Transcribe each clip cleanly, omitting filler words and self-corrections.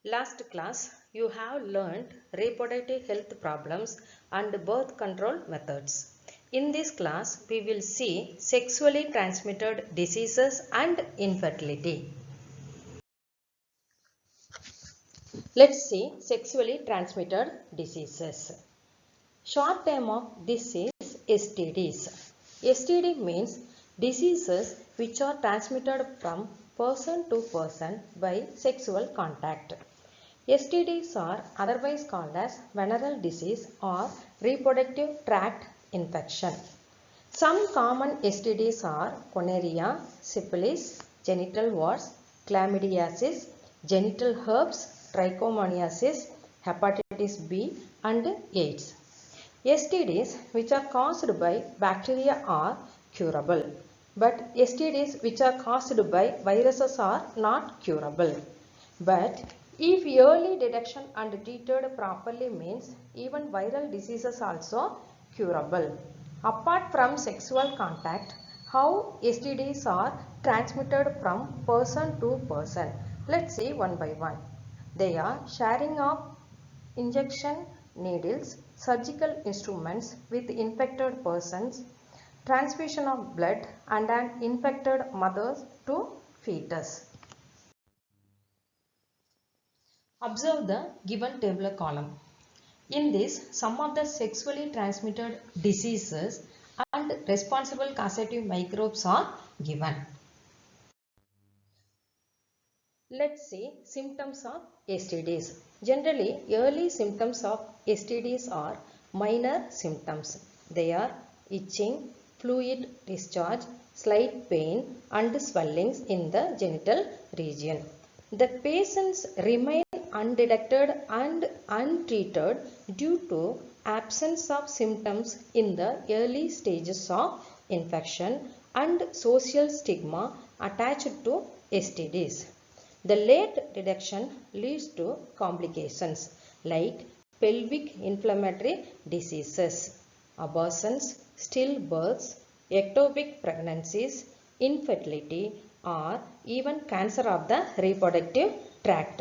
Last class, you have learned reproductive health problems and birth control methods. In this class, we will see sexually transmitted diseases and infertility. Let's see sexually transmitted diseases. Short term of this is STDs. STD means diseases which are transmitted from person to person by sexual contact. STDs are otherwise called as venereal disease or reproductive tract infection. Some common STDs are gonorrhea, syphilis, genital warts, chlamydiasis, genital herpes, trichomoniasis, hepatitis B and AIDS. STDs which are caused by bacteria are curable, but STDs which are caused by viruses are not curable. But if early detection and treated properly means even viral diseases also curable. Apart from sexual contact, how STDs are transmitted from person to person? Let's see one by one. They are sharing of injection needles, surgical instruments with infected persons, transfusion of blood and an infected mother to fetus. Observe the given tabular column. In this, some of the sexually transmitted diseases and responsible causative microbes are given. Let's see symptoms of STDs. Generally, early symptoms of STDs are minor symptoms. They are itching, fluid discharge, slight pain and swellings in the genital region. The patients remain undetected and untreated due to absence of symptoms in the early stages of infection and social stigma attached to STDs. The late detection leads to complications like pelvic inflammatory diseases, abortions, stillbirths, ectopic pregnancies, infertility, or even cancer of the reproductive tract.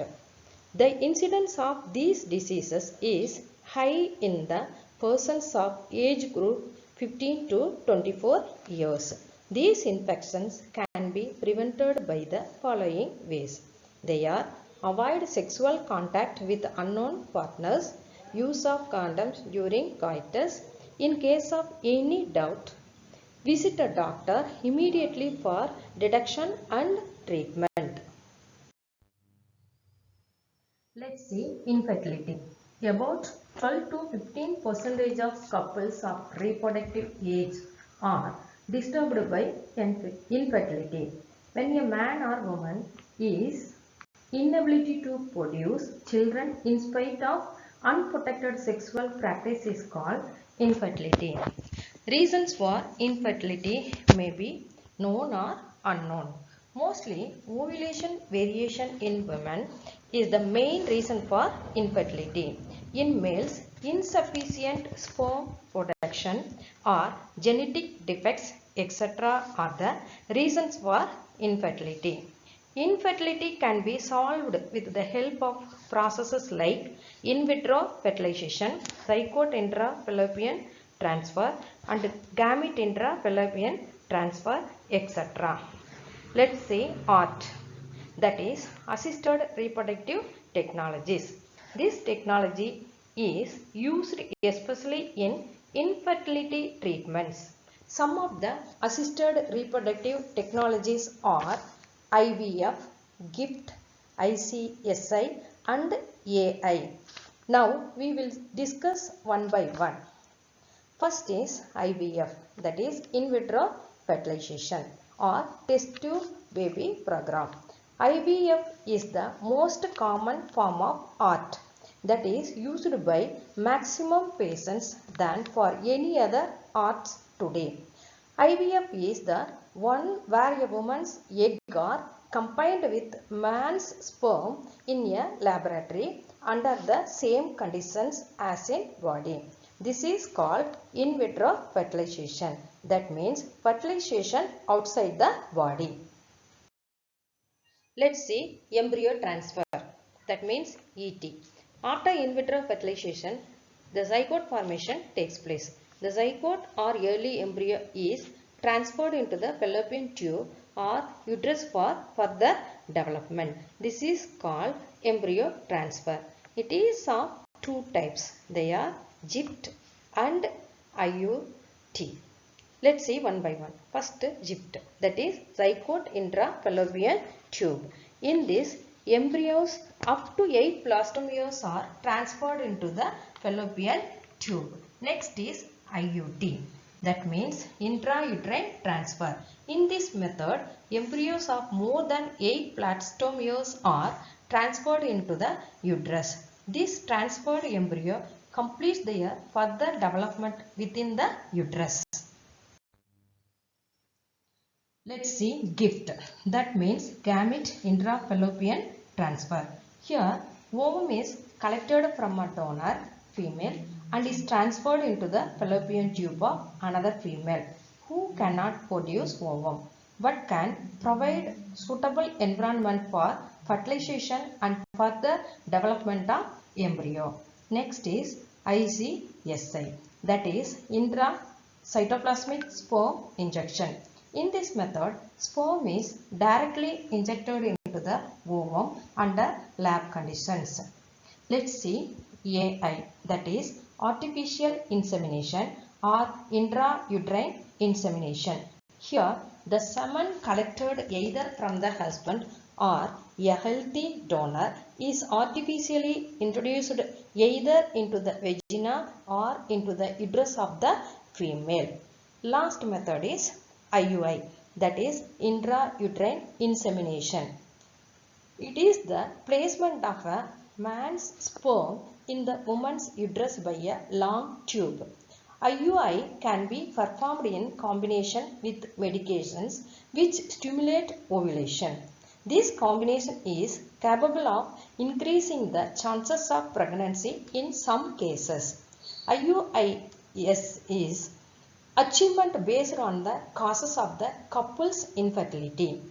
The incidence of these diseases is high in the persons of age group 15 to 24 years. These infections can be prevented by the following ways. They are avoid sexual contact with unknown partners, use of condoms during coitus. In case of any doubt, visit a doctor immediately for detection and treatment. Let's see infertility. About 12 to 15% of couples of reproductive age are disturbed by infertility. When a man or woman is inability to produce children in spite of unprotected sexual practice is called infertility. Reasons for infertility may be known or unknown. Mostly, ovulation variation in women is the main reason for infertility. In males, insufficient sperm production or genetic defects etc. are the reasons for infertility. Infertility can be solved with the help of processes like in vitro fertilization, zygote intra-fallopian transfer and gamete intra-fallopian transfer etc. Let's see ART, that is assisted reproductive technologies. This technology is used especially in infertility treatments. Some of the assisted reproductive technologies are IVF, GIFT, ICSI and AI. Now we will discuss one by one. First is IVF, that is in vitro fertilization or test tube baby program. IVF is the most common form of ART that is used by maximum patients than for any other ARTs today. IVF is the one where a woman's egg are combined with man's sperm in a laboratory under the same conditions as in body. This is called in vitro fertilization. That means fertilization outside the body. Let's see embryo transfer. that means ET. After in vitro fertilization, the zygote formation takes place. The zygote or early embryo is transferred into the fallopian tube or uterus for further development. This is called embryo transfer. It is of two types. They are GIFT and IUT. Let's see one by one. First, GIFT, that is zygote intrafallopian tube. In this, embryos up to 8 blastomeres are transferred into the fallopian tube. Next is IUT, that means intrauterine transfer. In this method, embryos of more than 8 blastomeres are transferred into the uterus. This transferred embryo completes their further development within the uterus. Let's see GIFT, that means gamete intrafallopian transfer. Here, ovum is collected from a donor female and is transferred into the fallopian tube of another female who cannot produce ovum but can provide suitable environment for fertilization and further development of embryo. Next is ICSI, that is intracytoplasmic sperm injection. In this method, sperm is directly injected into the ovum under lab conditions. Let's see AI, that is artificial insemination or intrauterine insemination. Here, the semen collected either from the husband or a healthy donor is artificially introduced either into the vagina or into the uterus of the female. Last method is IUI, that is intrauterine insemination. It is the placement of a man's sperm in the woman's uterus by a long tube. IUI can be performed in combination with medications which stimulate ovulation. This combination is capable of increasing the chances of pregnancy in some cases. IUIS is achievement based on the causes of the couple's infertility.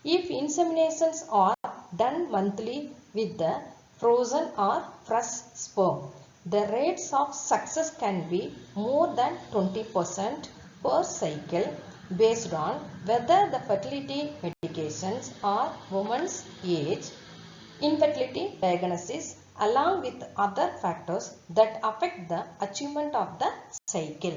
If inseminations are done monthly with the frozen or fresh sperm, the rates of success can be more than 20% per cycle based on whether the fertility medications or woman's age, infertility diagnosis along with other factors that affect the achievement of the cycle.